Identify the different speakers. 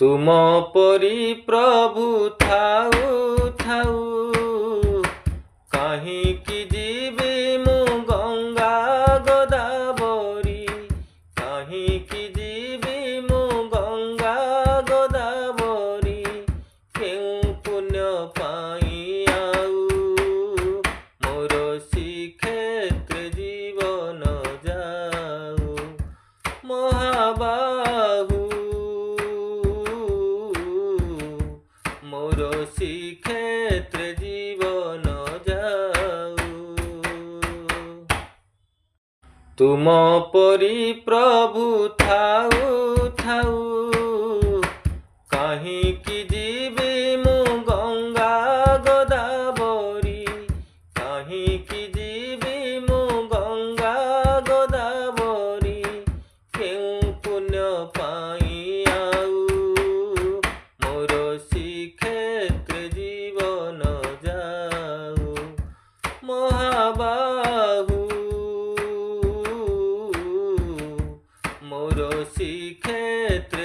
Speaker 1: तुम परी प्रभु थाऊ थाऊ काहींकि जीवी मु गंगा गोदावरी काहींकि जीवी मु गंगा गोदावरी केउ पुण्य पाई आऊ मोर श्रीक्षेत्र जीवन जाऊ महाबाहु मोर श्रीक्षेत्र जीवन जाऊ तुम परी प्रभु थाऊ थाऊ काहींकि जीवी मु गंगा गोदावरी काहींकि जीवी मु गंगा गोदावरी केउ पुण्य पाई आऊ मोर श्रीक्षेत्र जीवन जाऊ महाबाहु मोर श्रीक्षेत्र